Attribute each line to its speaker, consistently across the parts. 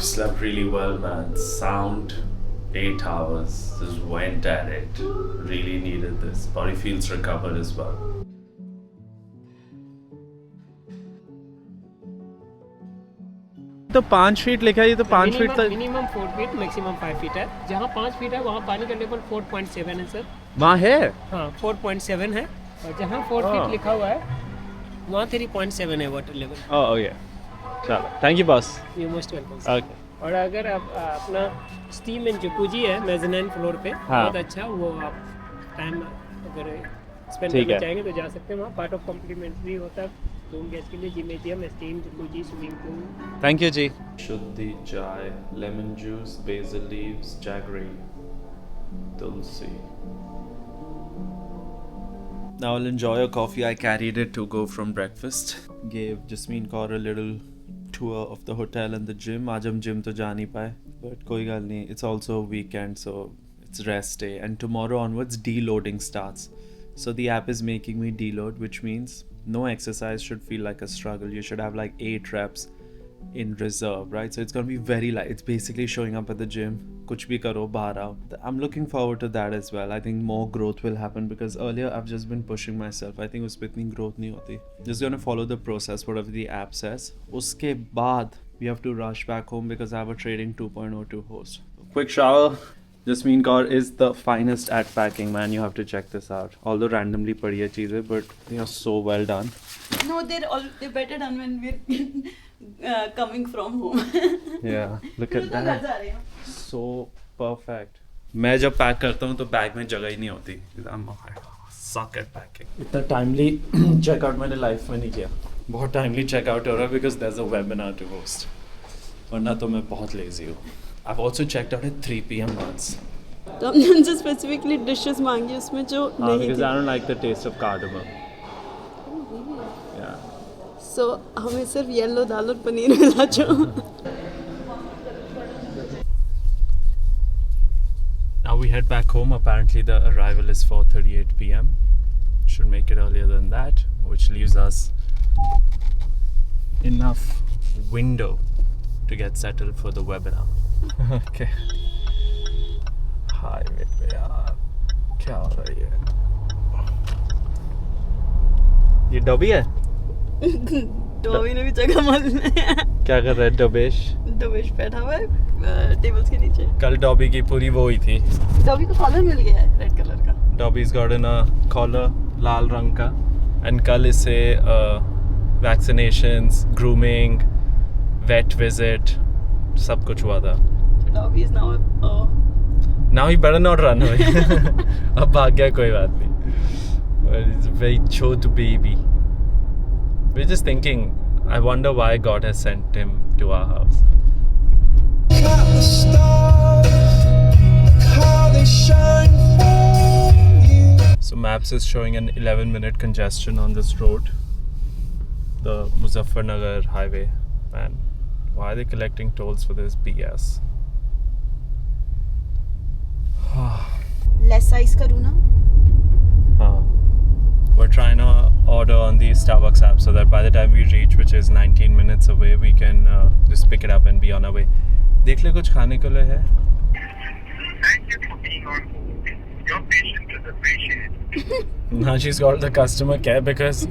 Speaker 1: Slept really well, man. Sound, 8 hours. Just went at it. Really needed this. Body feels recovered as well.
Speaker 2: तो 5 feet लिखा है, ये तो 5 feet तक
Speaker 3: minimum 4 feet maximum 5 feet है। जहाँ 5 फीट है वहाँ पानी का लेवल 4.7 है सर।
Speaker 2: वहाँ है।
Speaker 3: हाँ 4.7 है, और जहाँ 4 फीट लिखा हुआ है वहाँ 3.7 है वाटर लेवल।
Speaker 2: ओके, चलो thank you boss.
Speaker 3: You most welcome.
Speaker 2: Okay,
Speaker 3: और अगर आप अपना स्टीम एंड जकूजी है मेज़नाइन फ्लोर पे,
Speaker 2: हाँ।
Speaker 3: बहुत अच्छा, वो आप टाइम अगर स्पेंड
Speaker 2: ठीक
Speaker 3: करना
Speaker 2: है।
Speaker 3: चाहेंगे तो जा सकते हैं वहाँ। पार्ट ऑफ कॉम्प्लीमेंट्री होता है रूम गेस्ट के लिए, gymnasium, steam, jacuzzi, swimming pool.
Speaker 2: Thank you ji.
Speaker 1: Shuddhi chai, lemon juice, basil leaves, jaggery, tulsi. Now I'll enjoy a coffee. I carried it to go from breakfast. Gave Jasmine Kaur a little tour of the hotel and the gym. आज हम gym तो जा नहीं पाए, but कोई गल नहीं. It's also a weekend, so it's rest day. And tomorrow onwards, deloading starts. So the app is making me deload, which means no exercise should feel like a struggle. You should have like 8 reps in reserve, right? So it's going to be very light. It's basically showing up at the gym, kuch bhi karo, bahar aao. I'm looking forward to that as well. I think more growth will happen because earlier I've just been pushing myself. I think uspe itni growth nahi hoti. Just going to follow the process, whatever the app says. Uske baad we have to rush back home because I have a Trading 2.0 to host. Quick shower. Jasmine Kaur is the finest at packing, man. You have to check this out. Although randomly padiya cheezein, but they are so well done.
Speaker 4: No, they're better done when we're coming from home.
Speaker 1: Yeah, look at
Speaker 4: तो घर
Speaker 1: that.
Speaker 4: जा रहे हैं।
Speaker 1: So perfect. मैं जब pack करता हूँ तो बैग में जगह ही नहीं होती. I'm suck at packing. इतना टाइमली चेकआउट मैंने लाइफ में नहीं किया. बहुत टाइमली चेकआउट हो रहा है because there's a webinar to host. वरना तो मैं बहुत lazy हूँ. I've also checked out at 3 p.m. once.
Speaker 4: तो हमने उनसे स्पेसिफिकली डिशेस मांगी उसमें जो नहीं
Speaker 1: Because
Speaker 4: थी।
Speaker 1: I don't like the taste of cardamom. Yeah.
Speaker 4: सो हमें सिर्फ येलो दाल और पनीर मिला जो।
Speaker 1: Now we head back home. Apparently the arrival is 4:38 p.m. Should make it earlier than that, which leaves us enough window to get settled for the webinar. Okay. Highway पे यार क्या हो रहा है ये? ये डबी है?
Speaker 4: डोवी ने भी जगह मालूम है।
Speaker 1: क्या कर रहा है डबेश?
Speaker 4: डोवेश बैठा हुआ है टेबल्स के नीचे।
Speaker 1: कल डॉबी की पूरी वो हुई थी.
Speaker 4: डोवी को कॉलर मिल गया है रेड कलर का।
Speaker 1: Dobby's gotten a collar लाल रंग का, and कल इसे vaccinations, grooming, vet visit, सब कुछ हुआ था.
Speaker 4: डोवी is now
Speaker 1: Now he better not run away. अब भाग गया कोई बात नहीं. But he's a very cute baby. We're just thinking, I wonder why God has sent him to our house. So maps is showing an 11-minute congestion on this road, the Muzaffarnagar highway. Man, why are they collecting tolls for this BS?
Speaker 4: Less size करूँ ना।
Speaker 1: We're trying to order on the Starbucks app so that by the time we reach, which is 19 minutes away, we can just pick it up and be on our way. देख ले कुछ खाने के लिए है?
Speaker 5: Thank you for being on hold. Your patience is appreciated.
Speaker 1: Now she's called the customer care because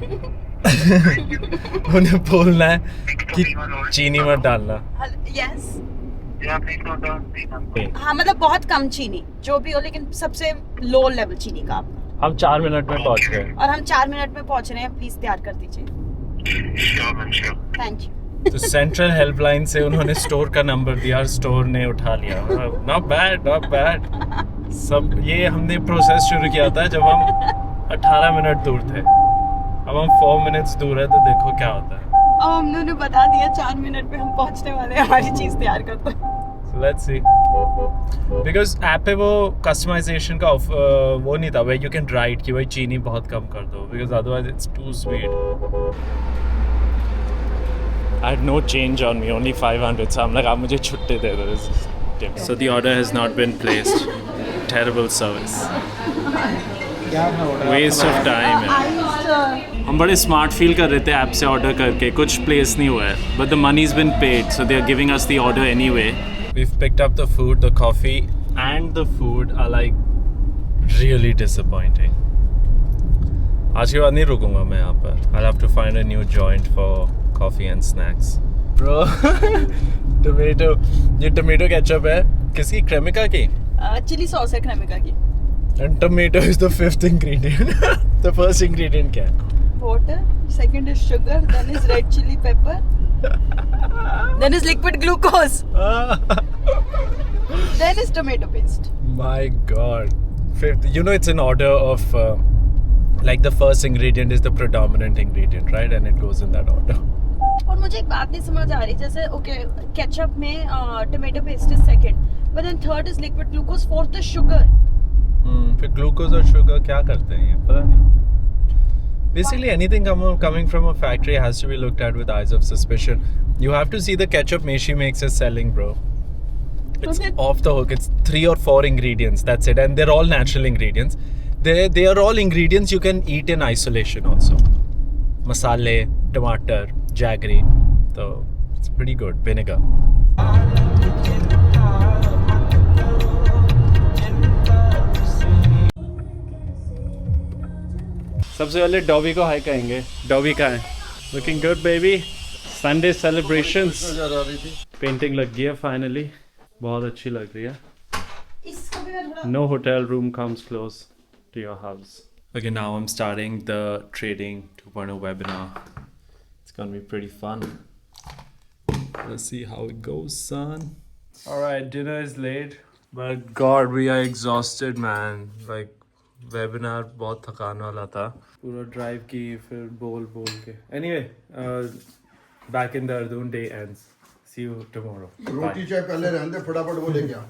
Speaker 1: उन्हें बोलना है कि चीनी मत डालना.
Speaker 4: Yes.
Speaker 5: Yeah, please note down the number.
Speaker 4: हाँ मतलब बहुत कम चीनी जो भी हो, लेकिन सबसे लो लेवल चीनी का आपका।
Speaker 1: हम 4 मिनट में पहुंच गए.
Speaker 4: और हम 4 मिनट में पहुंच रहे हैं, प्लीज तैयार कर दीजिए।
Speaker 5: Sure, man, sure.
Speaker 4: Thank you.
Speaker 1: तो सेंट्रल हेल्पलाइन से उन्होंने स्टोर का नंबर दिया और स्टोर ने उठा लिया. Not bad, not bad. सब ये हमने प्रोसेस शुरू किया था जब हम 18 मिनट दूर थे. अब हम 4 मिनट्स दूर है तो देखो क्या होता है.
Speaker 4: अब हमने उन्हें बता दिया 4 मिनट में हम पहुंचने वाले हैं, हमारी चीज तैयार कर दो।
Speaker 1: So let's see. Because app पे वो कस्टमाइजेशन का वो नहीं था where you can write कि भाई चीनी बहुत कम कर दो, because otherwise it's too sweet. I had no change on me, only 500, so I'm like, आप मुझे छुट्टे दे दो. So the order has not been placed. Terrible service. Waste of time.
Speaker 4: Iced
Speaker 1: हम बड़े स्मार्ट फील कर रहे थे ऐप से ऑर्डर करके, कुछ प्लेस नहीं हुआ है, but the money is been paid so they are giving us the order anyway. We've picked up the food, the coffee and the food are like really disappointing. आज के बाद नहीं रुकूंगा मैं यहाँ पर. I'll have to find a new joint for coffee and snacks. Bro, tomato, ये tomato ketchup है किसकी? क्रेमिका की?
Speaker 4: चिली सॉस है क्रेमिका की.
Speaker 1: And tomato is the fifth ingredient. The first ingredient क्या है?
Speaker 4: Water, second is sugar, then is red chili pepper, then is liquid glucose, then is tomato paste.
Speaker 1: My God. Fifth, you know it's in order of like the first ingredient is the predominant ingredient, right? And it goes in that order.
Speaker 4: और मुझे एक बात नहीं समझ आ रही, जैसे okay ketchup में tomato paste is second, but then third is liquid glucose, fourth is sugar.
Speaker 1: फिर ग्लूकोज और शुगर क्या करते हैं ये पता नहीं. Basically anything coming from a factory has to be looked at with eyes of suspicion. You have to see the ketchup Meshi makes is selling, bro. It's off the hook. It's 3 or 4 ingredients. That's it, and they're all natural ingredients. They are all ingredients you can eat in isolation also. Masale, tomato, jaggery. So it's pretty good. Vinegar. सबसे पहले dobby को high कहेंगे. Dobby कहाँ है? Looking good baby. Sunday celebrations. Painting लग गई है finally. बहुत अच्छी लग रही है. No hotel room comes close to your house. Okay, now I'm starting the trading 2.0 webinar. It's gonna be pretty fun. Let's see how it goes, son. Alright, dinner is late. But God, we are exhausted, man. Like, webinar बहुत थकान वाला था. पूरा drive की फिर बोल के. Anyway, back in Dehradun. Day ends. See you tomorrow.
Speaker 6: रोटी चाय पहले रहने दे, फटाफट वो लेके आ.